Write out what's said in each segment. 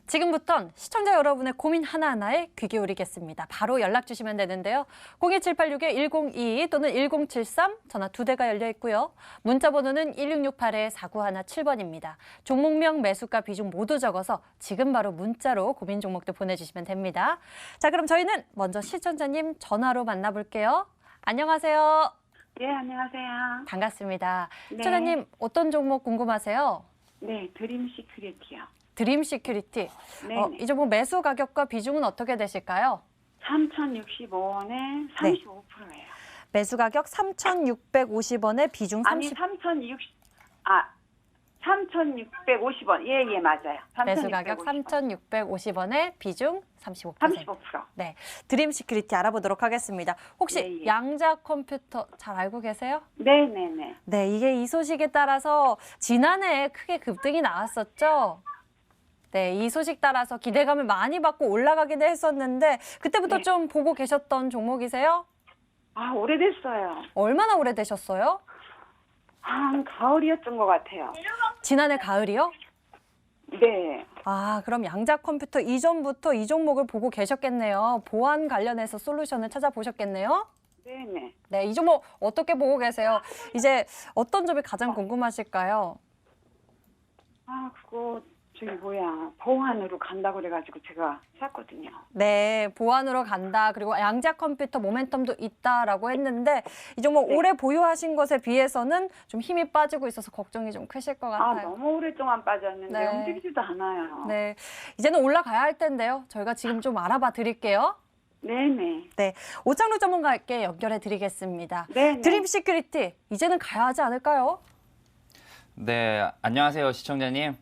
지금부턴 시청자 여러분의 고민 하나하나에 귀 기울이겠습니다. 바로 연락 주시면 되는데요. 02786-1022 또는 1073 전화 2대가 열려 있고요. 문자 번호는 1668-4917번입니다. 종목명, 매수가, 비중 모두 적어서 지금 바로 문자로 고민 종목들 보내주시면 됩니다. 자, 그럼 저희는 먼저 시청자님 전화로 만나볼게요. 안녕하세요. 네, 안녕하세요. 반갑습니다. 네. 시청자님 어떤 종목 궁금하세요? 네, 드림 시큐리티요. 드림 시큐리티. 네, 이 종목 매수 가격과 비중은 어떻게 되실까요? 3,065원에 35%예요. 매수 가격 3,650원에 비중 30. 아니, 3,650원. 예, 맞아요. 매수 가격 3,650원에 비중 35%. 35%. 네, 드림 시큐리티 알아보도록 하겠습니다. 혹시 네, 예. 양자 컴퓨터 잘 알고 계세요? 네. 네, 이게 이 소식에 따라서 지난해에 크게 급등이 나왔었죠. 네, 이 소식 따라서 기대감을 많이 받고 올라가기도 했었는데 그때부터 네. 좀 보고 계셨던 종목이세요? 아, 오래됐어요. 얼마나 오래되셨어요? 한 가을이었던 것 같아요. 지난해 가을이요? 네. 아, 그럼 양자 컴퓨터 이전부터 이 종목을 보고 계셨겠네요. 보안 관련해서 솔루션을 찾아보셨겠네요. 네네. 네, 이 종목 어떻게 보고 계세요? 이제 어떤 점이 가장 궁금하실까요? 아, 그거 보안으로 간다고 그래가지고 제가 샀거든요. 네, 보안으로 간다. 그리고 양자 컴퓨터 모멘텀도 있다라고 했는데 이 종목 네. 오래 보유하신 것에 비해서는 좀 힘이 빠지고 있어서 걱정이 좀 크실 것 아, 같아요. 너무 오랫동안 빠졌는데 네. 움직이지도 않아요. 네, 이제는 올라가야 할 텐데요. 저희가 지금 좀 알아봐 드릴게요. 네네. 네, 오창록 전문가께 연결해 드리겠습니다. 네네. 드림 시큐리티, 이제는 가야 하지 않을까요? 네, 안녕하세요, 시청자님.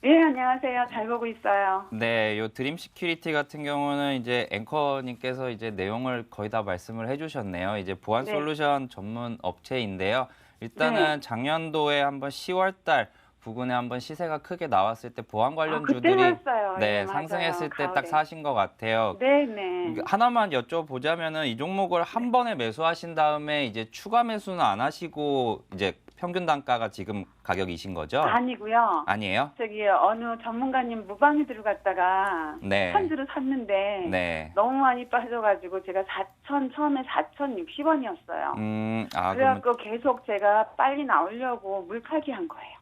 네, 안녕하세요. 잘 보고 있어요. 네, 요 드림 시큐리티 같은 경우는 이제 앵커님께서 이제 내용을 거의 다 말씀을 해주셨네요. 이제 보안 네. 솔루션 전문 업체인데요. 일단은 네. 작년도에 한번 10월 달 부근에 한번 시세가 크게 나왔을 때 보안 관련 그때 주들이 샀어요. 네, 예, 맞아요. 상승했을 때 딱 가을에. 사신 것 같아요. 네네. 하나만 여쭤보자면은 이 종목을 한 번에 매수하신 다음에 이제 추가 매수는 안 하시고 이제 평균 단가가 지금 가격이신 거죠? 아니고요. 아니에요? 저기 어느 전문가님 무방에 들어갔다가 네. 편주를 샀는데 네. 너무 많이 빠져가지고 제가 처음에 4,060원이었어요. 그러면 그래갖고 계속 제가 빨리 나오려고 물타기 한 거예요.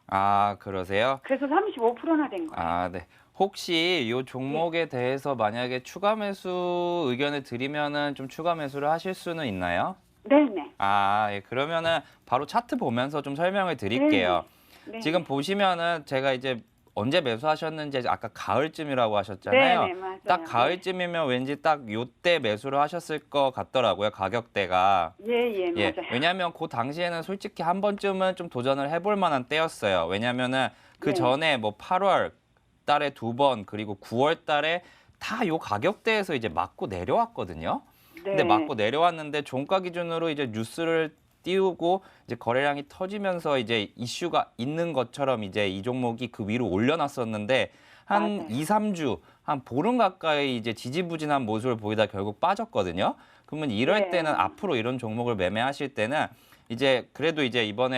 그러세요? 그래서 35%나 된 거예요. 아, 네. 혹시 이 종목에 대해서 만약에 추가 매수 의견을 드리면은 좀 추가 매수를 하실 수는 있나요? 네네. 예. 그러면은 바로 차트 보면서 좀 설명을 드릴게요. 네. 지금 보시면은 제가 이제 언제 매수하셨는지 아까 가을쯤이라고 하셨잖아요. 네네, 맞아요. 딱 가을쯤이면 왠지 딱 요때 매수를 하셨을 것 같더라고요, 가격대가. 예, 예, 맞아요. 왜냐하면 그 당시에는 솔직히 한 번쯤은 좀 도전을 해볼 만한 때였어요. 왜냐하면은 그 네. 전에 뭐 8월 달에 2번 그리고 9월 달에 다 요 가격대에서 이제 맞고 내려왔거든요. 네. 근데 맞고 내려왔는데 종가 기준으로 이제 뉴스를 띄우고 이제 거래량이 터지면서 이제 이슈가 있는 것처럼 이제 이 종목이 그 위로 올려놨었는데 한 맞아요. 2, 3주 한 보름 가까이 이제 지지부진한 모습을 보이다 결국 빠졌거든요. 그러면 이럴 네. 때는 앞으로 이런 종목을 매매하실 때는 이제 그래도 이제 이번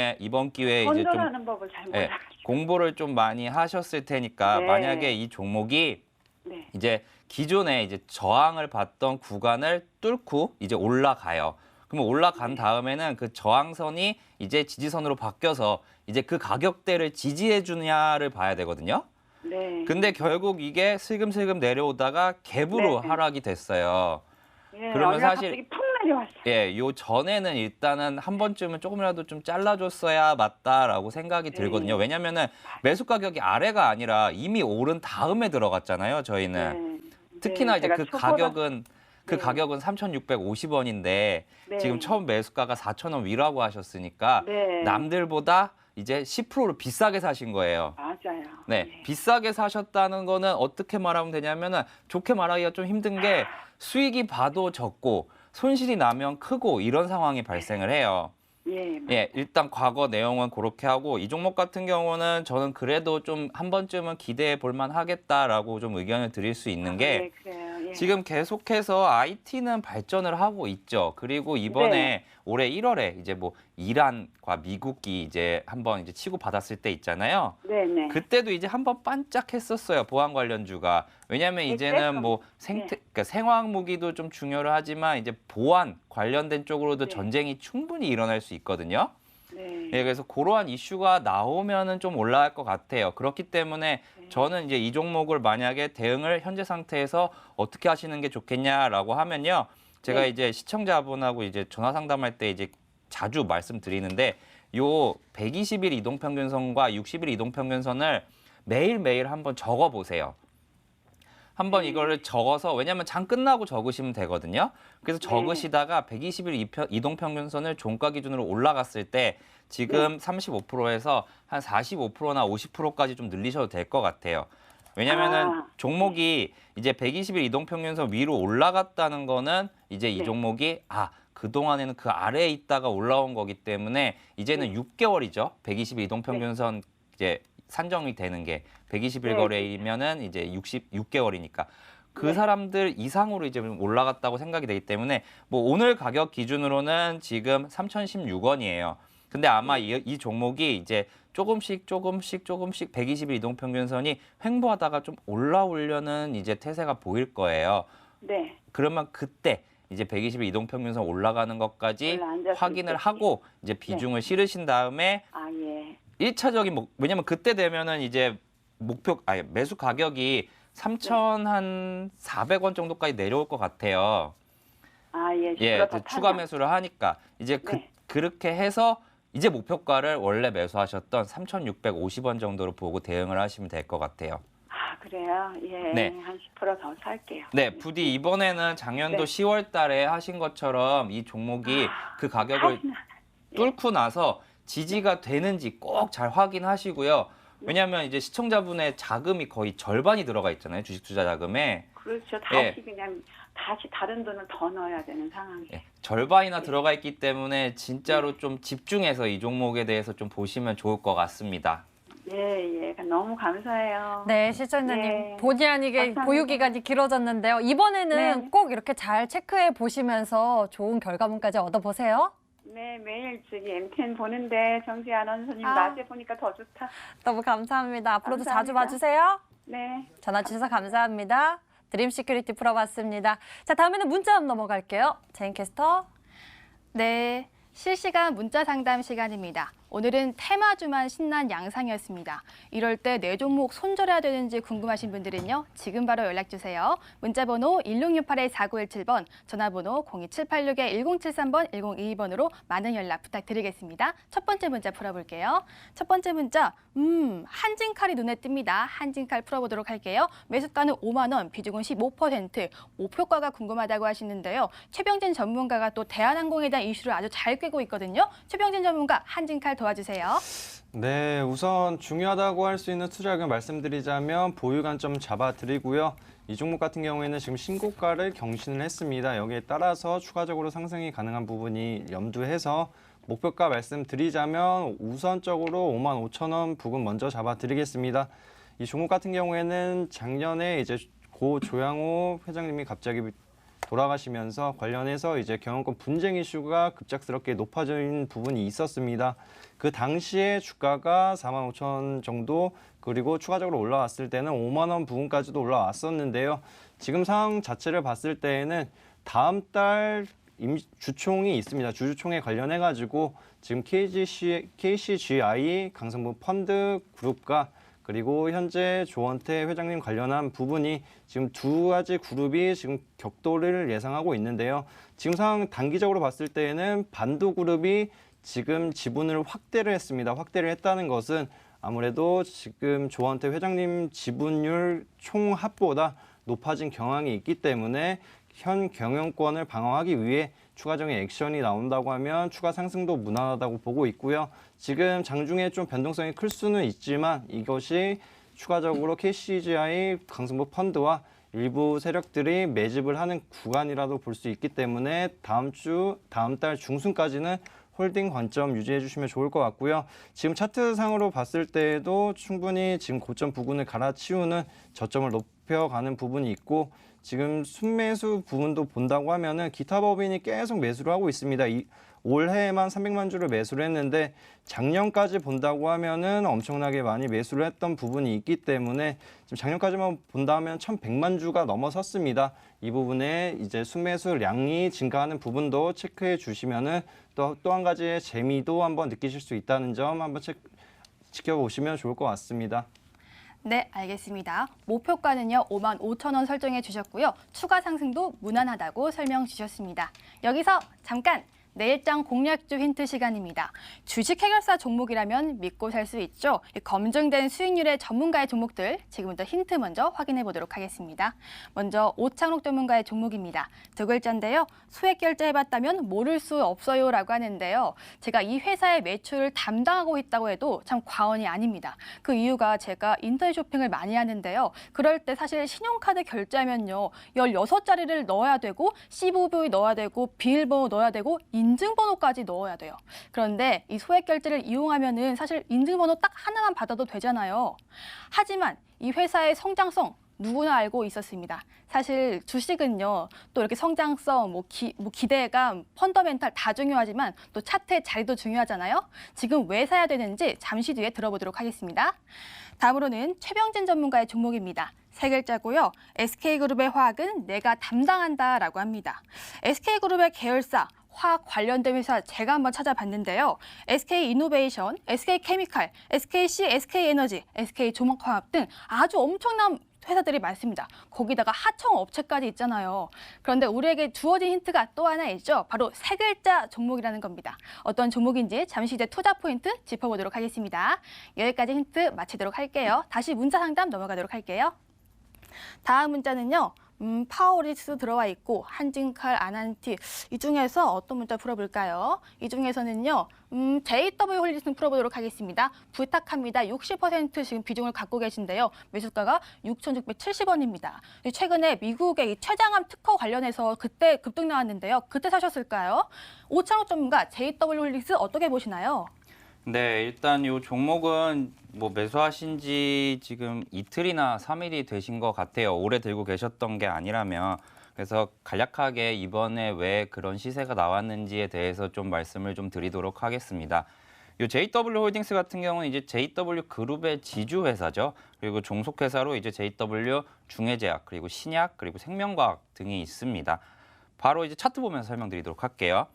기회에 이제 좀 손절하는 법을 잘 예, 몰라가지고. 공부를 좀 많이 하셨을 테니까 네. 만약에 이 종목이 네. 이제 기존에 이제 저항을 받던 구간을 뚫고 이제 올라가요. 그러면 올라간 다음에는 그 저항선이 이제 지지선으로 바뀌어서 이제 그 가격대를 지지해 주냐를 봐야 되거든요. 네. 근데 결국 이게 슬금슬금 내려오다가 갭으로 네. 하락이 됐어요. 예, 그러면 어느 사실- 갑자기 푹 내려왔어요. 예, 요 전에는 일단은 한 번쯤은 조금이라도 좀 잘라줬어야 맞다라고 생각이 네. 들거든요. 왜냐면은 매수 가격이 아래가 아니라 이미 오른 다음에 들어갔잖아요, 저희는. 특히나 네, 이제 제가 그 초보라- 가격은 네. 3,650원인데 네. 지금 처음 매수가가 4,000원 위라고 하셨으니까 네. 남들보다 이제 10%를 비싸게 사신 거예요. 맞아요. 네, 비싸게 사셨다는 거는 어떻게 말하면 되냐면은 좋게 말하기가 좀 힘든 게 수익이 봐도 적고 손실이 나면 크고 이런 상황이 발생을 해요. 예. 예, 일단 과거 내용은 그렇게 하고 이 종목 같은 경우는 저는 그래도 좀 한 번쯤은 기대해 볼 만하겠다라고 좀 의견을 드릴 수 있는 게 네, 그래요. 예. 지금 계속해서 IT는 발전을 하고 있죠. 그리고 이번에 네. 올해 1월에 이제 뭐 이란과 미국이 이제 한번 이제 치고 받았을 때 있잖아요. 네네. 그때도 이제 한번 반짝했었어요. 보안 관련주가. 왜냐하면 이제는 뭐 그러니까 생화학 무기도 좀 중요를 하지만 이제 보안 관련된 쪽으로도 네. 전쟁이 충분히 일어날 수 있거든요. 네. 예, 그래서 그러한 이슈가 나오면은 좀 올라갈 것 같아요. 그렇기 때문에 네. 저는 이제 이 종목을 만약에 대응을 현재 상태에서 어떻게 하시는 게 좋겠냐라고 하면요. 제가 네. 이제 시청자분하고 이제 전화 상담할 때 이제 자주 말씀드리는데 요 120일 이동평균선과 60일 이동평균선을 매일매일 한번 적어 보세요. 한번 이거를 적어서 왜냐하면 장 끝나고 적으시면 되거든요. 그래서 네. 적으시다가 120일 이동평균선을 종가 기준으로 올라갔을 때 지금 35%에서 한 45%나 50%까지 좀 늘리셔도 될 것 같아요. 왜냐면은 아. 종목이 이제 120일 이동평균선 위로 올라갔다는 거는 이제 이 네. 종목이 그동안에는 그 아래에 있다가 올라온 거기 때문에 이제는 6개월이죠. 120일 이동평균선 이제 산정이 되는 게 120일 네. 거래이면은 이제 6개월이니까 그 네. 사람들 이상으로 이제 올라갔다고 생각이 되기 때문에 뭐 오늘 가격 기준으로는 지금 3,016원이에요. 근데 아마 이 종목이 이제 조금씩 120일 이동평균선이 횡보하다가 좀 올라오려는 이제 태세가 보일 거예요. 네. 그러면 그때 이제 120일 이동평균선 올라가는 것까지 올라앉았을 확인을 때. 하고 이제 비중을 실으신 다음에 아, 예. 1차적인 왜냐면 그때 되면은 이제 매수 가격이 3,400원 정도까지 내려올 것 같아요. 아, 예. 예, 10%더 그 추가 타죠. 매수를 하니까 이제 네. 그렇게 해서 이제 목표가를 원래 매수하셨던 3,650원 정도로 보고 대응을 하시면 될 것 같아요. 아, 그래요? 예. 네. 한 10%더 살게요. 네, 부디 이번에는 작년도 네. 10월 달에 하신 것처럼 이 종목이 그 가격을 하시나. 뚫고 나서 지지가 되는지 꼭 잘 확인하시고요. 왜냐하면 이제 시청자분의 자금이 거의 절반이 들어가 있잖아요. 주식 투자 자금에. 그렇죠. 예. 다시 그냥 다시 다른 돈을 더 넣어야 되는 상황이에요. 예, 절반이나 들어가 있기 때문에 진짜로 좀 집중해서 이 종목에 대해서 좀 보시면 좋을 것 같습니다. 예, 예. 너무 감사해요. 네, 시청자님 네. 본의 아니게 감사합니다. 보유 기간이 길어졌는데요. 이번에는 네. 꼭 이렇게 잘 체크해 보시면서 좋은 결과물까지 얻어보세요. 네, 매일 저기 MTN 보는데 정지 아나운서님 아. 낮에 보니까 더 좋다. 너무 감사합니다. 앞으로도 자주 감사합니다. 봐주세요. 네. 전화 주셔서 감사합니다. 드림 시큐리티 풀어봤습니다. 자, 다음에는 문자 넘어갈게요. 제인캐스터. 네, 실시간 문자 상담 시간입니다. 오늘은 테마주만 신난 양상이었습니다. 이럴 때 내 종목 손절해야 되는지 궁금하신 분들은요. 지금 바로 연락주세요. 문자번호 1668-4917번, 전화번호 02786-1073번, 1022번으로 많은 연락 부탁드리겠습니다. 첫 번째 문자 풀어볼게요. 첫 번째 문자, 한진칼이 눈에 띕니다. 한진칼 풀어보도록 할게요. 매수가는 5만 원, 비중은 15%, 목표가가 궁금하다고 하시는데요. 최병진 전문가가 또 대한항공에 대한 이슈를 아주 잘 꿰고 있거든요. 최병진 전문가, 한진칼 도와주세요. 네, 우선 중요하다고 할 수 있는 투자액을 말씀드리자면 보유 관점 잡아드리고요. 이 종목 같은 경우에는 지금 신고가를 경신을 했습니다. 여기에 따라서 추가적으로 상승이 가능한 부분이 염두해서 목표가 말씀드리자면 우선적으로 55,000원 부근 먼저 잡아드리겠습니다. 이 종목 같은 경우에는 작년에 이제 고 조양호 회장님이 갑자기 돌아가시면서 관련해서 이제 경영권 분쟁 이슈가 급작스럽게 높아진 부분이 있었습니다. 그 당시에 주가가 45,000원 정도 그리고 추가적으로 올라왔을 때는 5만 원 부근까지도 올라왔었는데요. 지금 상황 자체를 봤을 때에는 다음 달 주총이 있습니다. 주주총회 관련해 가지고 지금 KCGI 강성부 펀드 그룹과 그리고 현재 조원태 회장님 관련한 부분이 지금 두 가지 그룹이 지금 격돌을 예상하고 있는데요. 지금 상황 단기적으로 봤을 때에는 반도 그룹이 지금 지분을 확대를 했습니다. 확대를 했다는 것은 아무래도 지금 조원태 회장님 지분율 총합보다 높아진 경향이 있기 때문에 현 경영권을 방어하기 위해 추가적인 액션이 나온다고 하면 추가 상승도 무난하다고 보고 있고요. 지금 장중에 좀 변동성이 클 수는 있지만 이것이 추가적으로 KCGI 강성부 펀드와 일부 세력들이 매집을 하는 구간이라도 볼 수 있기 때문에 다음 달 중순까지는 홀딩 관점 유지해 주시면 좋을 것 같고요. 지금 차트상으로 봤을 때에도 충분히 지금 고점 부근을 갈아치우는 저점을 높여가는 부분이 있고 지금 순매수 부분도 본다고 하면은 기타 법인이 계속 매수를 하고 있습니다. 올해에만 300만 주를 매수를 했는데 작년까지 본다고 하면은 엄청나게 많이 매수를 했던 부분이 있기 때문에 지금 작년까지만 본다면 1,100만 주가 넘어섰습니다. 이 부분에 이제 순매수량이 증가하는 부분도 체크해 주시면은 또 한 가지의 재미도 한번 느끼실 수 있다는 점 한번 지켜보시면 좋을 것 같습니다. 네, 알겠습니다. 목표가는요, 55,000원 설정해 주셨고요. 추가 상승도 무난하다고 설명 주셨습니다. 여기서 잠깐! 내일장 공략주 힌트 시간입니다. 주식 해결사 종목이라면 믿고 살 수 있죠. 검증된 수익률의 전문가의 종목들 지금부터 힌트 먼저 확인해 보도록 하겠습니다. 먼저 오창록 전문가의 종목입니다. 두 글자인데요. 소액 결제해봤다면 모를 수 없어요라고 하는데요. 제가 이 회사의 매출을 담당하고 있다고 해도 참 과언이 아닙니다. 그 이유가 제가 인터넷 쇼핑을 많이 하는데요. 그럴 때 사실 신용카드 결제하면요. 16자리를 넣어야 되고 CVV 넣어야 되고 비밀번호 넣어야 되고 인증번호까지 넣어야 돼요. 그런데 이 소액 결제를 이용하면은 사실 인증번호 딱 하나만 받아도 되잖아요. 하지만 이 회사의 성장성 누구나 알고 있었습니다. 사실 주식은요, 또 이렇게 성장성, 기대감, 펀더멘탈 다 중요하지만 또 차트의 자리도 중요하잖아요. 지금 왜 사야 되는지 잠시 뒤에 들어보도록 하겠습니다. 다음으로는 최병진 전문가의 종목입니다. 세 글자고요. SK그룹의 화학은 내가 담당한다라고 합니다. SK그룹의 계열사 화학 관련된 회사 제가 한번 찾아봤는데요. SK이노베이션, SK케미칼, SKC, SK에너지, SK조목화학 등 아주 엄청난 회사들이 많습니다. 거기다가 하청업체까지 있잖아요. 그런데 우리에게 주어진 힌트가 또 하나 있죠. 바로 세 글자 종목이라는 겁니다. 어떤 종목인지 잠시 뒤에 투자 포인트 짚어보도록 하겠습니다. 여기까지 힌트 마치도록 할게요. 다시 문자 상담 넘어가도록 할게요. 다음 문자는요. 파워리스 들어와 있고 한진칼, 아난티 이 중에서 어떤 문자 풀어볼까요? 이 중에서는요. JW 홀딩스 풀어보도록 하겠습니다. 부탁합니다. 60% 지금 비중을 갖고 계신데요. 매수가가 6,670원입니다. 최근에 미국의 이 최장암 특허 관련해서 그때 급등 나왔는데요. 그때 사셨을까요? 오창욱 전문가 JW 홀딩스 어떻게 보시나요? 네, 일단 이 종목은 뭐 매수하신 지 지금 이틀이나 3일이 되신 것 같아요. 오래 들고 계셨던 게 아니라면. 그래서 간략하게 이번에 왜 그런 시세가 나왔는지에 대해서 좀 말씀을 좀 드리도록 하겠습니다. 이 JW 홀딩스 같은 경우는 이제 JW 그룹의 지주 회사죠. 그리고 종속 회사로 이제 JW 중해제약, 그리고 신약, 그리고 생명과학 등이 있습니다. 바로 이제 차트 보면서 설명드리도록 할게요.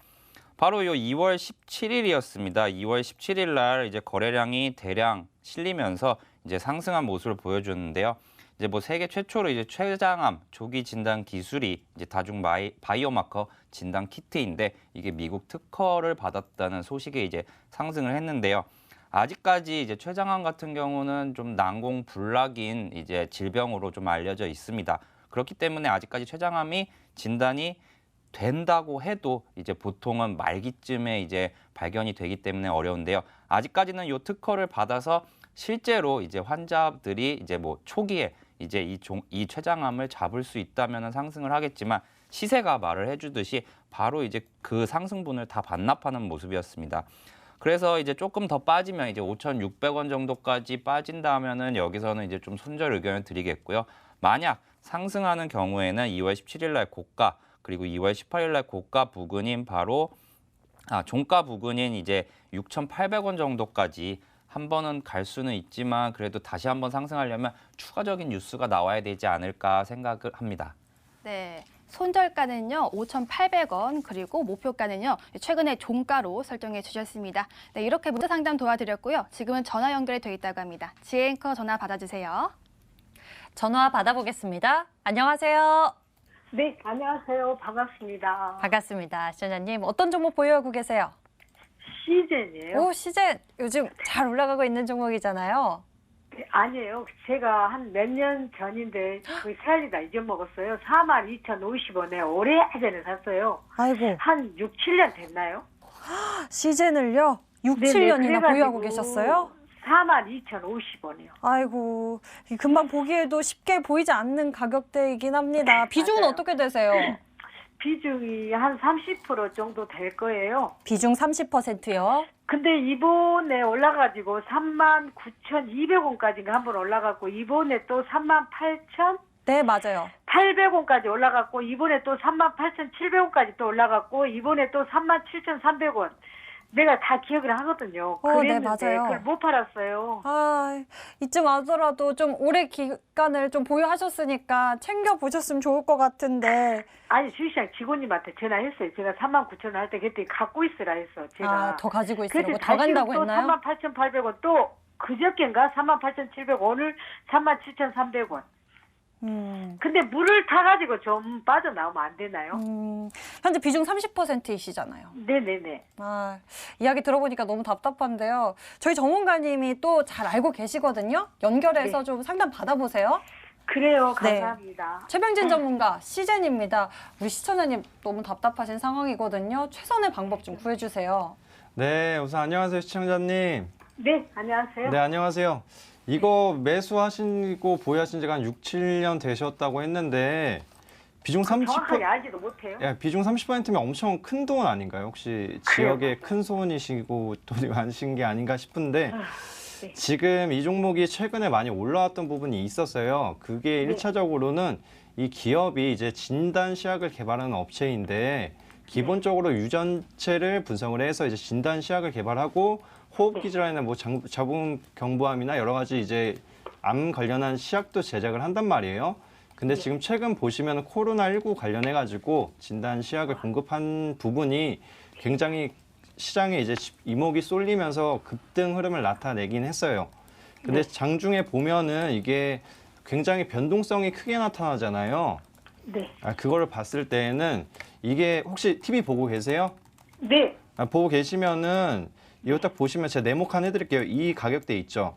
바로 요 2월 17일이었습니다. 2월 17일 날 이제 거래량이 대량 실리면서 이제 상승한 모습을 보여줬는데요. 이제 뭐 세계 최초로 이제 췌장암 조기 진단 기술이 이제 다중 바이오마커 진단 키트인데 이게 미국 특허를 받았다는 소식에 이제 상승을 했는데요. 아직까지 이제 췌장암 같은 경우는 좀 난공불락인 이제 질병으로 좀 알려져 있습니다. 그렇기 때문에 아직까지 췌장암이 진단이 된다고 해도 이제 보통은 말기쯤에 이제 발견이 되기 때문에 어려운데요. 아직까지는 이 특허를 받아서 실제로 이제 환자들이 이제 뭐 초기에 이제 이 췌장암을 잡을 수 있다면 상승을 하겠지만 시세가 말을 해주듯이 바로 이제 그 상승분을 다 반납하는 모습이었습니다. 그래서 이제 조금 더 빠지면 이제 5,600원 정도까지 빠진다면은 여기서는 이제 좀 손절 의견을 드리겠고요. 만약 상승하는 경우에는 2월 17일 날 고가 그리고 2월 18일 날 고가 부근인 바로 종가 부근인 이제 6,800원 정도까지 한 번은 갈 수는 있지만 그래도 다시 한번 상승하려면 추가적인 뉴스가 나와야 되지 않을까 생각을 합니다. 네. 손절가는요 5,800원 그리고 목표가는요 최근에 종가로 설정해 주셨습니다. 네, 이렇게 문자 상담 도와드렸고요. 지금은 전화 연결이 돼 있다고 합니다. 지혜 앵커 전화 받아주세요. 전화 받아보겠습니다. 안녕하세요. 네, 안녕하세요. 반갑습니다. 반갑습니다. 시청자님, 어떤 종목 보유하고 계세요? 시젠이에요? 오, 시젠 요즘 잘 올라가고 있는 종목이잖아요. 네, 아니에요. 제가 한 몇 년 전인데 그 살리다 잊어먹었어요. 42,050원에 오래전에 샀어요. 아이고, 한 6, 7년 됐나요? 시젠을요? 6, 네네, 7년이나 그래가지고 보유하고 계셨어요? 42,050원이요. 아이고, 금방 보기에도 쉽게 보이지 않는 가격대이긴 합니다. 비중은 맞아요. 어떻게 되세요? 비중이 한 30% 정도 될 거예요. 비중 30%요. 근데 이번에 올라가지고 39,200원까지인가 한번 올라갔고 이번에 또 38,800원까지 네, 맞아요. 올라갔고 이번에 또 38,700원까지 또 올라갔고 이번에 또 37,300원. 내가 다 기억을 하거든요. 네, 그랬는데 맞아요. 그걸 못 팔았어요. 아, 이쯤 와서라도 좀 오래 기간을 좀 보유하셨으니까 챙겨보셨으면 좋을 것 같은데. 아니 주식시장 직원님한테 전화했어요. 제가 39,000원 할 때 그때 갖고 있으라 했어. 제가. 아, 더 가지고 있으라고 그래서 더 간다고 또 했나요? 38,800원 또 그저께인가 38,700원 오늘 37,300원. 근데 물을 타가지고 좀 빠져나오면 안 되나요? 현재 비중 30%이시잖아요. 네네네. 아, 이야기 들어보니까 너무 답답한데요. 저희 전문가님이 또 잘 알고 계시거든요. 연결해서 네. 좀 상담 받아보세요. 그래요. 네. 감사합니다. 최병진 전문가, 시젠입니다. 우리 시청자님 너무 답답하신 상황이거든요. 최선의 방법 좀 구해주세요. 네, 우선 안녕하세요, 시청자님. 네, 안녕하세요. 네, 안녕하세요. 이거 매수하시고 보유하신 지가 한 6, 7년 되셨다고 했는데 비중 30%, 정확하게 알지도 못해요. 비중 30%면 엄청 큰 돈 아닌가요? 혹시 지역에 큰 손이시고 돈이 많으신 게 아닌가 싶은데 네. 지금 이 종목이 최근에 많이 올라왔던 부분이 있었어요. 그게 네. 1차적으로는 이 기업이 이제 진단 시약을 개발하는 업체인데 기본적으로 유전체를 분석을 해서 이제 진단 시약을 개발하고 호흡기 질환이나 뭐 자궁 경부암이나 여러 가지 이제 암 관련한 시약도 제작을 한단 말이에요. 근데 지금 최근 보시면 코로나19 관련해 가지고 진단 시약을 공급한 부분이 굉장히 시장에 이제 이목이 쏠리면서 급등 흐름을 나타내긴 했어요. 근데 장중에 보면은 이게 굉장히 변동성이 크게 나타나잖아요. 네. 그거를 봤을 때에는 이게 혹시 TV 보고 계세요? 네. 보고 계시면은 이거 딱 보시면 제가 네모칸 해드릴게요. 이 가격대 있죠?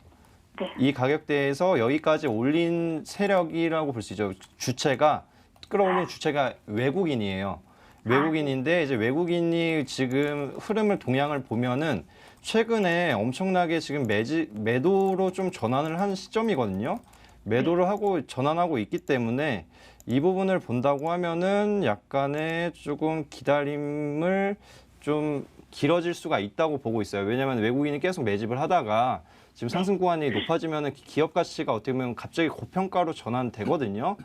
네. 이 가격대에서 여기까지 올린 세력이라고 볼 수 있죠. 주체가 끌어올린 주체가 외국인이에요. 외국인인데 이제 외국인이 지금 흐름을 동향을 보면은 최근에 엄청나게 지금 매도로 좀 전환을 한 시점이거든요. 매도를 하고 전환하고 있기 때문에 이 부분을 본다고 하면은 약간의 조금 기다림을 좀 길어질 수가 있다고 보고 있어요. 왜냐하면 외국인이 계속 매집을 하다가 지금 상승 구간이 높아지면은 기업 가치가 어떻게 보면 갑자기 고평가로 전환되거든요.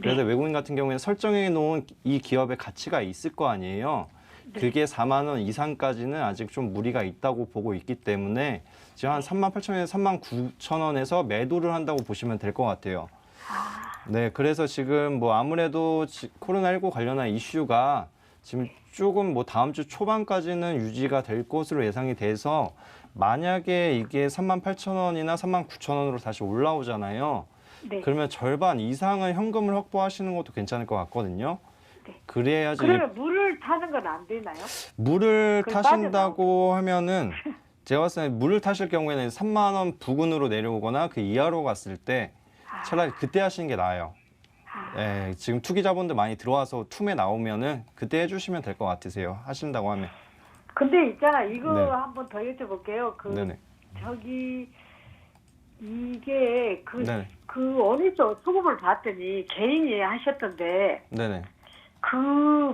그래서 외국인 같은 경우에는 설정해 놓은 이 기업의 가치가 있을 거 아니에요. 그게 4만 원 이상까지는 아직 좀 무리가 있다고 보고 있기 때문에 지금 한 38,000원에서 39,000원에서 매도를 한다고 보시면 될 것 같아요. 네, 그래서 지금 뭐 아무래도 코로나19 관련한 이슈가 지금 조금 뭐 다음 주 초반까지는 유지가 될 것으로 예상이 돼서 만약에 이게 38,000원이나 39,000원으로 다시 올라오잖아요. 네. 그러면 절반 이상의 현금을 확보하시는 것도 괜찮을 것 같거든요. 네. 그래야지 그러면 물을 타는 건 안 되나요? 물을 그럼 타신다고 하면은 제가 봤을 때 물을 타실 경우에는 3만 원 부근으로 내려오거나 그 이하로 갔을 때 차라리 그때 하시는 게 나아요. 예, 지금 투기 자본들 많이 들어와서 툼에 나오면은 그때 해주시면 될 것 같으세요. 하신다고 하면. 근데 있잖아 이거 네. 한번 더 여쭤볼게요. 네네. 저기 이게 네네. 그 어느 쪽 수급을 봤더니 개인이 하셨던데 네네.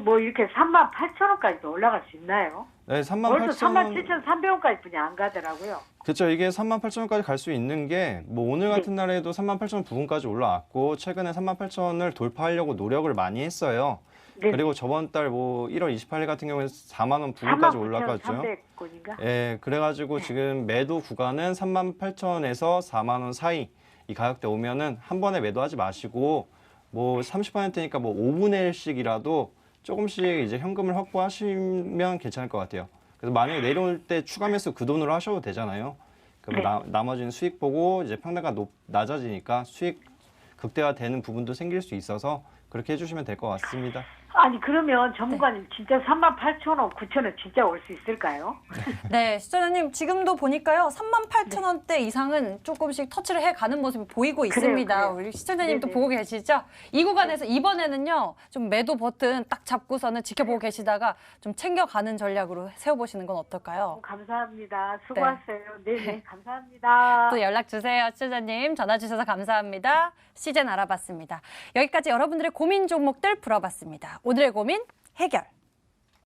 뭐 이렇게 38,000원까지도 올라갈 수 있나요? 네, 벌써 38,000원. 37,300원까지 분이 안 가더라고요. 그렇죠. 이게 38,000원까지 갈 수 있는 게 뭐 오늘 같은 날에도 38,000원 부근까지 올라왔고 최근에 38,000원을 돌파하려고 노력을 많이 했어요. 네. 그리고 저번 달 뭐 1월 28일 같은 경우에는 4만 원 부근까지 올라갔죠. 39,300원인가? 예, 그래가지고 지금 매도 구간은 38,000원에서 4만 원 사이 이 가격대 오면은 한 번에 매도하지 마시고 뭐 30%니까 뭐 5분의 1씩이라도 조금씩 이제 현금을 확보하시면 괜찮을 것 같아요. 그래서 만약에 내려올 때 추가 매수 그 돈으로 하셔도 되잖아요. 그럼 나머지는 수익 보고 이제 평단가 낮아지니까 수익 극대화되는 부분도 생길 수 있어서 그렇게 해주시면 될 것 같습니다. 아니 그러면 전문가님 진짜 38,000원, 9,000원 진짜 올 수 있을까요? 네, 시청자님 지금도 보니까요. 38,000원대 이상은 조금씩 터치를 해가는 모습이 보이고 있습니다. 그래요. 우리 시청자님도 네네. 보고 계시죠? 이 구간에서 이번에는요. 좀 매도 버튼 딱 잡고서는 지켜보고 계시다가 좀 챙겨가는 전략으로 세워보시는 건 어떨까요? 감사합니다. 수고하세요. 네, 감사합니다. 또 연락 주세요. 시청자님 전화 주셔서 감사합니다. 시젠 알아봤습니다. 여기까지 여러분들의 고민 종목들 풀어봤습니다. 오늘의 고민 해결.